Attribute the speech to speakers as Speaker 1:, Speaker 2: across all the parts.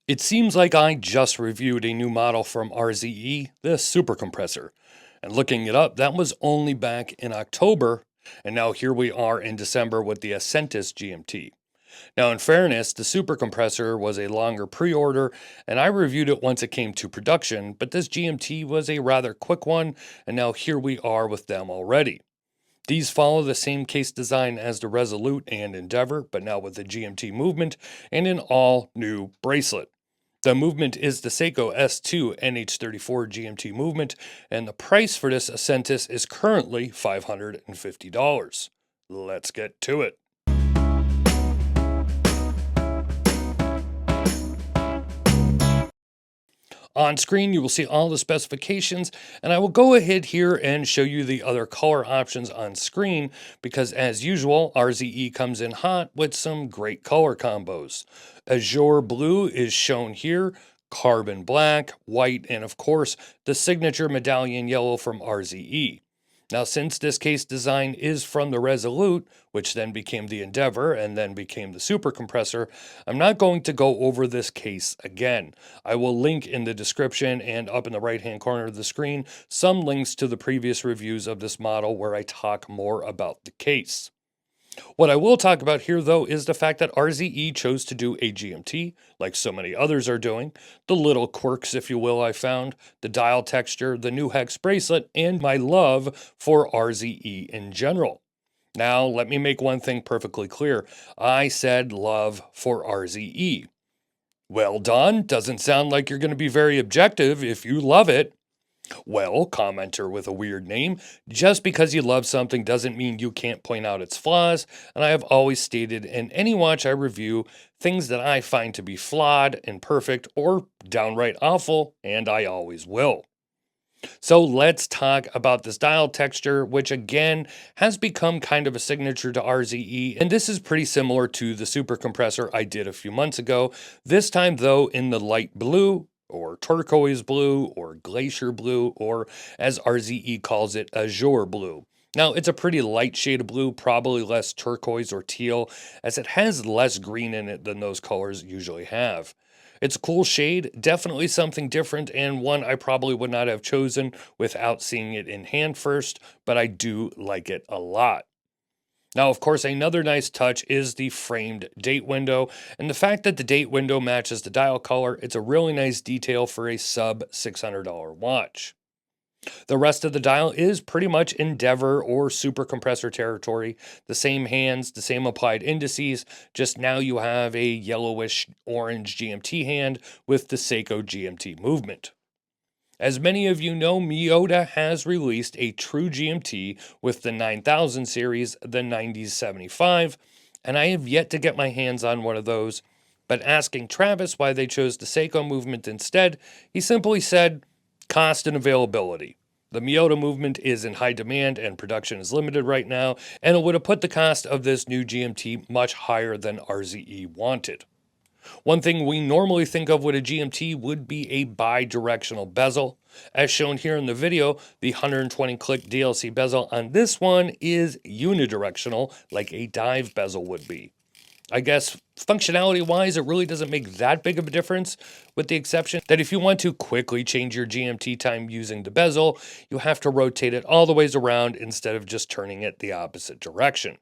Speaker 1: It seems like I just reviewed a new model from RZE, the super compressor. And looking it up, that was only back in October, and now here we are in December with the Ascentus GMT. Now, in fairness, the super compressor was a longer pre order, and I reviewed it once it came to production, but this GMT was a rather quick one, and now here we are with them already. These follow the same case design as the Resolute and Endeavor, but now with the GMT movement and an all new bracelet. The movement is the Seiko S2 NH34 GMT movement, and the price for this Ascentus is currently $550. Let's get to it. On screen, you will see all the specifications, and I will go ahead here and show you the other color options on screen because, as usual, RZE comes in hot with some great color combos. Azure blue is shown here, carbon black, white, and of course, the signature medallion yellow from RZE. Now, since this case design is from the Resolute, which then became the Endeavor and then became the Super Compressor, I'm not going to go over this case again. I will link in the description and up in the right-hand corner of the screen some links to the previous reviews of this model where I talk more about the case. What I will talk about here, though, is the fact that RZE chose to do a GMT, like so many others are doing, the little quirks, if you will, I found, the dial texture, the new hex bracelet, and my love for RZE in general. Now, let me make one thing perfectly clear. I said love for RZE. Well, Don, doesn't sound like you're going to be very objective if you love it. Well, commenter with a weird name, just because you love something doesn't mean you can't point out its flaws, and I have always stated in any watch I review things that I find to be flawed, imperfect, or downright awful, and I always will. So let's talk about this dial texture, which again has become kind of a signature to RZE, and this is pretty similar to the super compressor I did a few months ago, this time though in the light blue, or turquoise blue, or glacier blue, or as RZE calls it, azure blue. Now, it's a pretty light shade of blue, probably less turquoise or teal, as it has less green in it than those colors usually have. It's a cool shade, definitely something different, and one I probably would not have chosen without seeing it in hand first, but I do like it a lot. Now, of course, another nice touch is the framed date window, and the fact that the date window matches the dial color, it's a really nice detail for a sub $600 watch. The rest of the dial is pretty much Endeavor or super compressor territory. The same hands, the same applied indices, just now you have a yellowish orange GMT hand with the Seiko GMT movement. As many of you know, Miyota has released a true GMT with the 9000 series, the 9075, and I have yet to get my hands on one of those. But asking Travis why they chose the Seiko movement instead, he simply said, cost and availability. The Miyota movement is in high demand and production is limited right now, and it would have put the cost of this new GMT much higher than RZE wanted. One thing we normally think of with a GMT would be a bi-directional bezel. As shown here in the video, the 120 click DLC bezel on this one is unidirectional, like a dive bezel would be. I guess functionality-wise, it really doesn't make that big of a difference, with the exception that if you want to quickly change your GMT time using the bezel, you have to rotate it all the ways around instead of just turning it the opposite direction.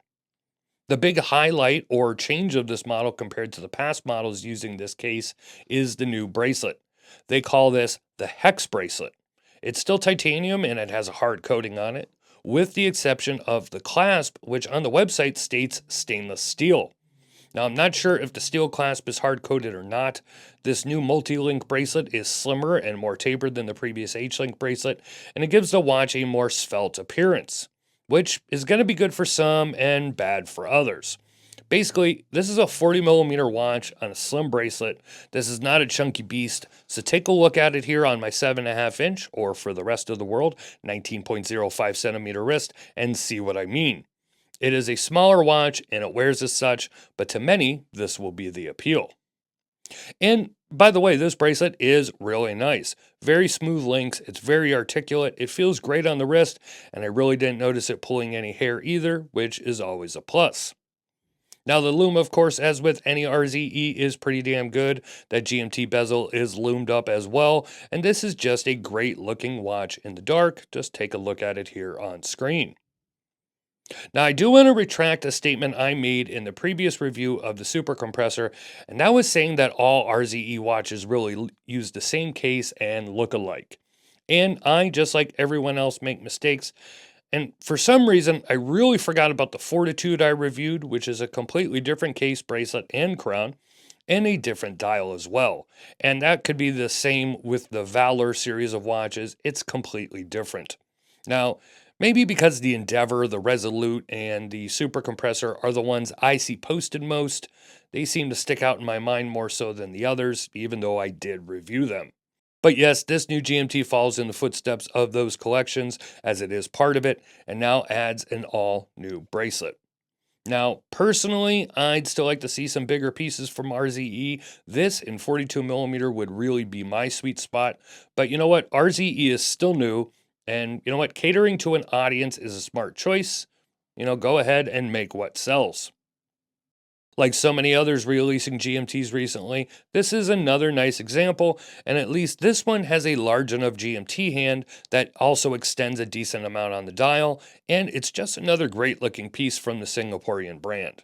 Speaker 1: The big highlight or change of this model compared to the past models using this case is the new bracelet. They call this the hex bracelet. It's still titanium and it has a hard coating on it, with the exception of the clasp, which on the website states stainless steel. Now, I'm not sure if the steel clasp is hard-coated or not. This new multi-link bracelet is slimmer and more tapered than the previous H-link bracelet, and it gives the watch a more svelte appearance, which is going to be good for some and bad for others. Basically, this is a 40mm watch on a slim bracelet. This is not a chunky beast, so take a look at it here on my 7.5 inch, or for the rest of the world, 19.05 centimeter wrist, and see what I mean. It is a smaller watch and it wears as such, but to many, this will be the appeal. And by the way, this bracelet is really nice. Very smooth links, it's very articulate, it feels great on the wrist, and I really didn't notice it pulling any hair either, which is always a plus. Now the lume, of course, as with any RZE, is pretty damn good. That GMT bezel is loomed up as well, and this is just a great looking watch in the dark. Just take a look at it here on screen. Now, I do want to retract a statement I made in the previous review of the super compressor, and that was saying that all RZE watches really use the same case and look alike. And I, just like everyone else, make mistakes. And for some reason, I really forgot about the Fortitude I reviewed, which is a completely different case, bracelet, and crown, and a different dial as well. And that could be the same with the Valor series of watches. It's completely different. Now, maybe because the Endeavor, the Resolute, and the Super Compressor are the ones I see posted most, they seem to stick out in my mind more so than the others, even though I did review them. But yes, this new GMT follows in the footsteps of those collections as it is part of it, and now adds an all new bracelet. Now, personally, I'd still like to see some bigger pieces from RZE. This in 42mm would really be my sweet spot. But you know what? RZE is still new. And you know what? Catering to an audience is a smart choice. Go ahead and make what sells. Like so many others releasing GMTs recently, this is another nice example, and at least this one has a large enough GMT hand that also extends a decent amount on the dial, and it's just another great looking piece from the Singaporean brand.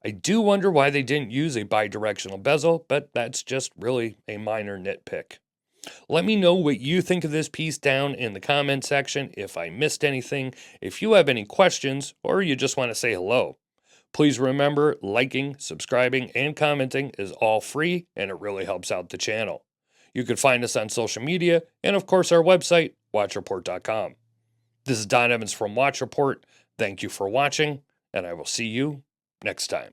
Speaker 1: I do wonder why they didn't use a bidirectional bezel, but that's just really a minor nitpick. Let me know what you think of this piece down in the comment section if I missed anything, if you have any questions, or you just want to say hello. Please remember, liking, subscribing, and commenting is all free, and it really helps out the channel. You can find us on social media, and of course our website, watchreport.com. This is Don Evans from Watch Report. Thank you for watching, and I will see you next time.